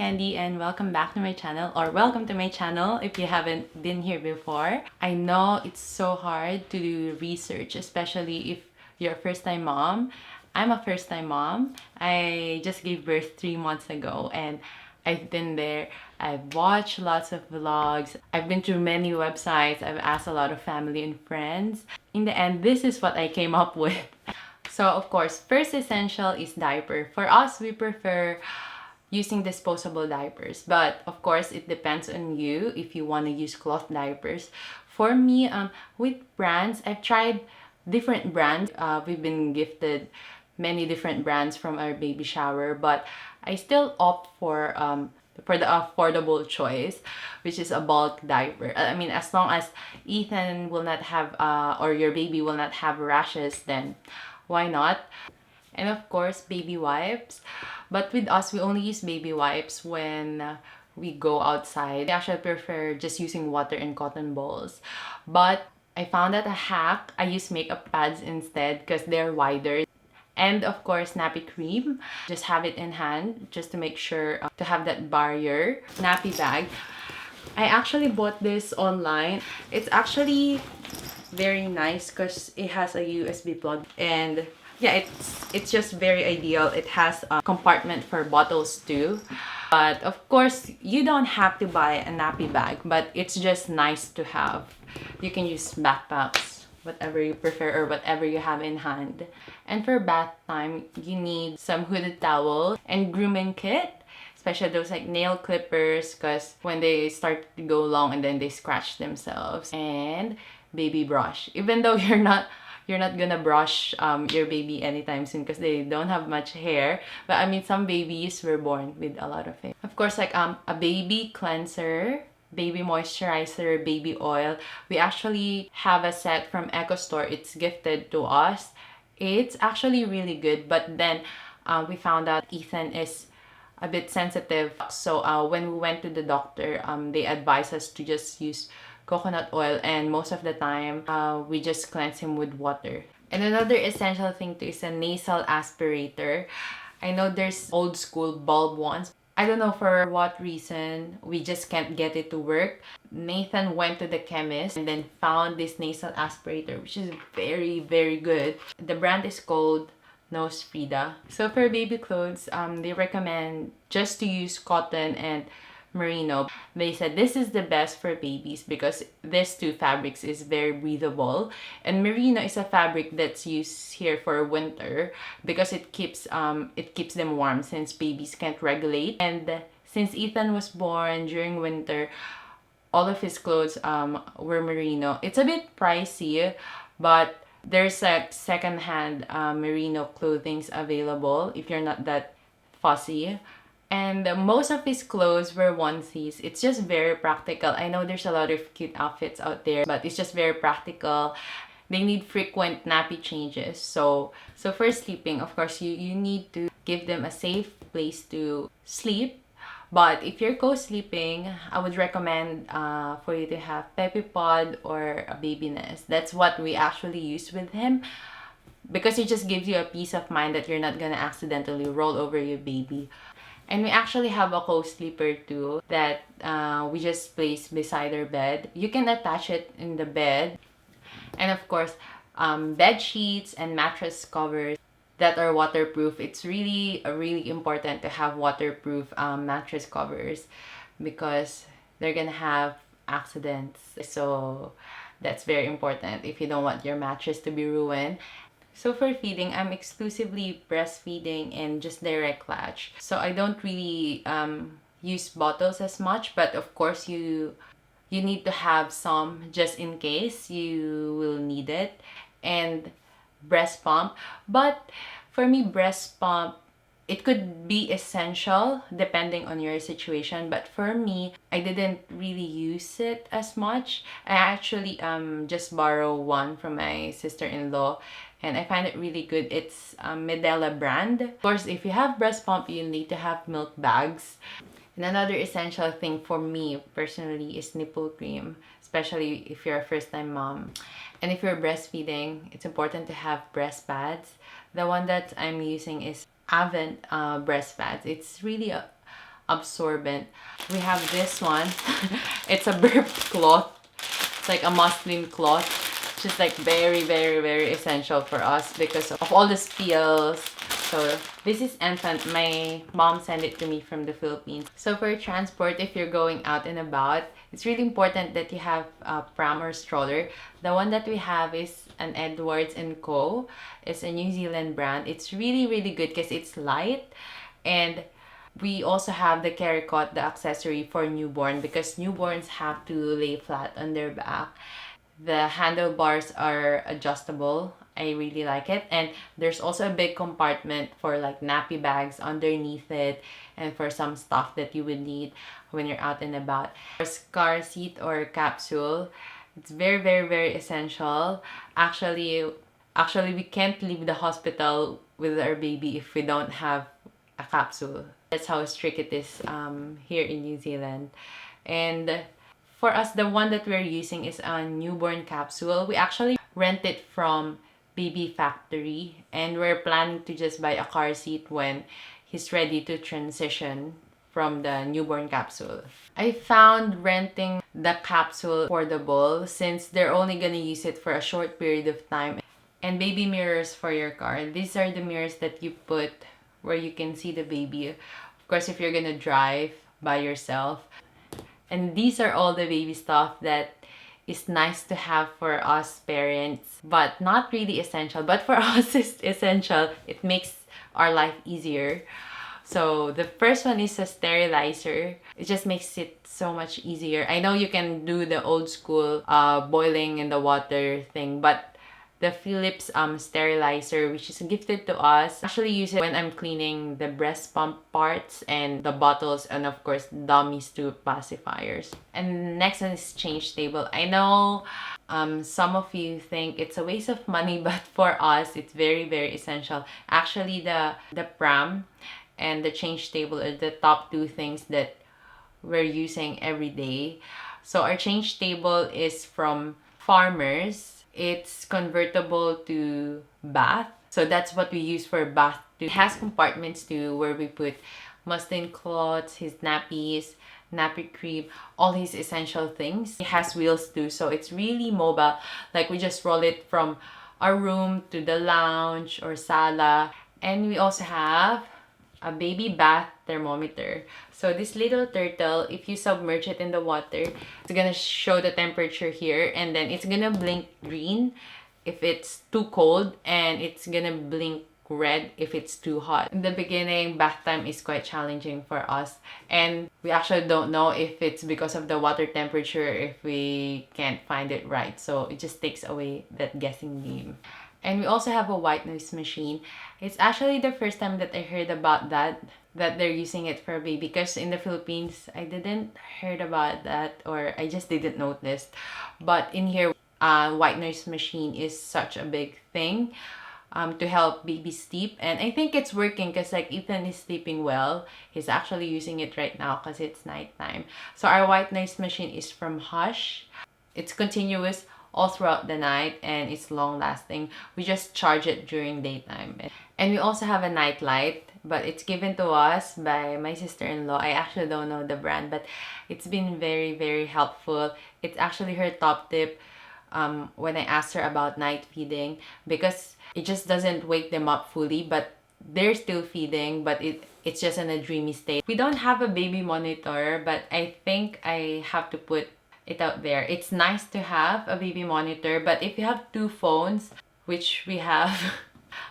Wendy and welcome back to my channel, or welcome to my channel if you haven't been here before. I know it's so hard to do research, especially if you're a first-time mom. I'm a first-time mom. I just gave birth 3 months ago and I've been there. I've watched lots of vlogs. I've been through many websites. I've asked a lot of family and friends. In the end, this is what I came up with. So of course, first essential is diaper. For us, we prefer using disposable diapers, but of course it depends on you if you want to use cloth diapers. For me, with brands, I've tried different brands. We've been gifted many different brands from our baby shower, but I still opt for the affordable choice, which is a bulk diaper. I mean, as long as Ethan will not have or your baby will not have rashes, then why not? And of course, baby wipes. But with us, we only use baby wipes when we go outside. I actually prefer just using water and cotton balls. But I found out a hack. I use makeup pads instead because they're wider. And of course, nappy cream. Just have it in hand just to make sure to have that barrier. Nappy bag. I actually bought this online. It's actually very nice because it has a USB plug, and yeah, it's just very ideal. It has a compartment for bottles too. But of course, you don't have to buy a nappy bag, but it's just nice to have. You can use backpacks, whatever you prefer or whatever you have in hand. And for bath time, you need some hooded towel and grooming kit, especially those like nail clippers, because when they start to go long and then they scratch themselves. And baby brush, even though you're not gonna brush your baby anytime soon because they don't have much hair, but I mean, some babies were born with a lot of hair. Of course, like a baby cleanser, baby moisturizer, baby oil. We actually have a set from Eco Store. It's gifted to us. It's actually really good, but then we found out Ethan is a bit sensitive, so when we went to the doctor, they advised us to just use coconut oil, and most of the time we just cleanse him with water. And another essential thing too is a nasal aspirator. I know there's old school bulb ones. I don't know for what reason, we just can't get it to work. Nathan went to the chemist and then found this nasal aspirator, which is very, very good. The brand is called Nose Frida. So for baby clothes, they recommend just to use cotton and Merino. They said this is the best for babies because these two fabrics is very breathable, and Merino is a fabric that's used here for winter because it keeps them warm since babies can't regulate. And since Ethan was born during winter, all of his clothes were Merino. It's a bit pricey, but there's like secondhand Merino clothings available if you're not that fussy. And most of his clothes were onesies. It's just very practical. I know there's a lot of cute outfits out there, but it's just very practical. They need frequent nappy changes. So for sleeping, of course, you need to give them a safe place to sleep. But if you're co-sleeping, I would recommend for you to have Peppy Pod or a baby nest. That's what we actually use with him, because it just gives you a peace of mind that you're not gonna accidentally roll over your baby. And we actually have a co-sleeper too that we just place beside our bed. You can attach it in the bed. And of course, bed sheets and mattress covers that are waterproof. It's really important to have waterproof mattress covers because they're gonna have accidents. So that's very important if you don't want your mattress to be ruined. So for feeding, I'm exclusively breastfeeding and just direct latch. So I don't really use bottles as much, but of course you need to have some just in case you will need it. And breast pump. But for me, breast pump, it could be essential depending on your situation, but for me, I didn't really use it as much. I actually just borrow one from my sister-in-law, and I find it really good. It's a Medela brand. Of course, if you have breast pump, you need to have milk bags. And another essential thing for me personally is nipple cream, especially if you're a first-time mom. And if you're breastfeeding, it's important to have breast pads. The one that I'm using is Enfant breast pads. It's really absorbent. We have this one. It's a burp cloth. It's like a muslin cloth. It's just like very, very, very essential for us because of all the spills. So this is Enfant. My mom sent it to me from the Philippines. So for transport, if you're going out and about, it's really important that you have a pram or stroller. The one that we have is an Edwards & Co. It's a New Zealand brand. It's really, really good because it's light. And we also have the carry cot, the accessory for newborn, because newborns have to lay flat on their back. The handlebars are adjustable. I really like it. And there's also a big compartment for like nappy bags underneath it and for some stuff that you would need when you're out and about. For car seat or capsule, it's very, very, very essential. Actually, we can't leave the hospital with our baby if we don't have a capsule. That's how strict it is here in New Zealand. And for us, the one that we're using is a newborn capsule. We actually rent it from Baby Factory, and we're planning to just buy a car seat when he's ready to transition from the newborn capsule. I found renting the capsule affordable since they're only gonna use it for a short period of time. And baby mirrors for your car. These are the mirrors that you put where you can see the baby. Of course, if you're gonna drive by yourself. And these are all the baby stuff that is nice to have for us parents, but not really essential. But for us, it's essential. It makes our life easier. So the first one is a sterilizer. It just makes it so much easier. I know you can do the old school boiling in the water thing, but the Philips sterilizer, which is gifted to us, I actually use it when I'm cleaning the breast pump parts and the bottles, and of course dummies to pacifiers. And next one is change table. I know some of you think it's a waste of money, but for us it's very, very essential. Actually, the pram and the change table are the top two things that we're using every day. So our change table is from Farmers. It's convertible to bath. So that's what we use for bath too. It has compartments too where we put muslin cloths, his nappies, nappy cream, all his essential things. It has wheels too, so it's really mobile. Like we just roll it from our room to the lounge or sala. And we also have a baby bath thermometer. So this little turtle, if you submerge it in the water, it's gonna show the temperature here, and then it's gonna blink green if it's too cold, and it's gonna blink red if it's too hot. In the beginning, bath time is quite challenging for us, and we actually don't know if it's because of the water temperature, if we can't find it right. So it just takes away that guessing game. And we also have a white noise machine. It's actually the first time that I heard about that they're using it for a baby, because in the Philippines I didn't heard about that, or I just didn't notice. But in here, white noise machine is such a big thing to help baby sleep, and I think it's working because like Ethan is sleeping well. He's actually using it right now because it's nighttime. So our white noise machine is from Hush. It's continuous all throughout the night, and it's long lasting. We just charge it during daytime. And we also have a night light, but it's given to us by my sister-in-law. I actually don't know the brand, but it's been very, very helpful. It's actually her top tip when I asked her about night feeding, because it just doesn't wake them up fully, but they're still feeding, but it's just in a dreamy state. We don't have a baby monitor, but I think I have to put it out there. It's nice to have a baby monitor, but if you have two phones, which we have,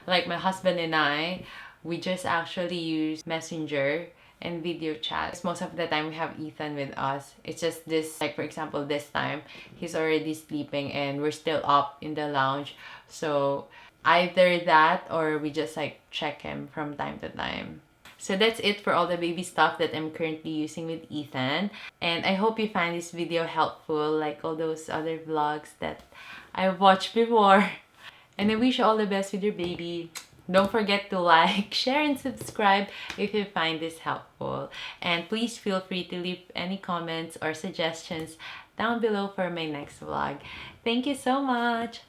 like my husband and I, we just actually use Messenger and video chat. Most of the time we have Ethan with us. It's just this, like for example this time, he's already sleeping and we're still up in the lounge. So either that or we just like check him from time to time. So that's it for all the baby stuff that I'm currently using with Ethan. And I hope you find this video helpful, like all those other vlogs that I've watched before. And I wish you all the best with your baby. Don't forget to like, share, and subscribe if you find this helpful. And please feel free to leave any comments or suggestions down below for my next vlog. Thank you so much!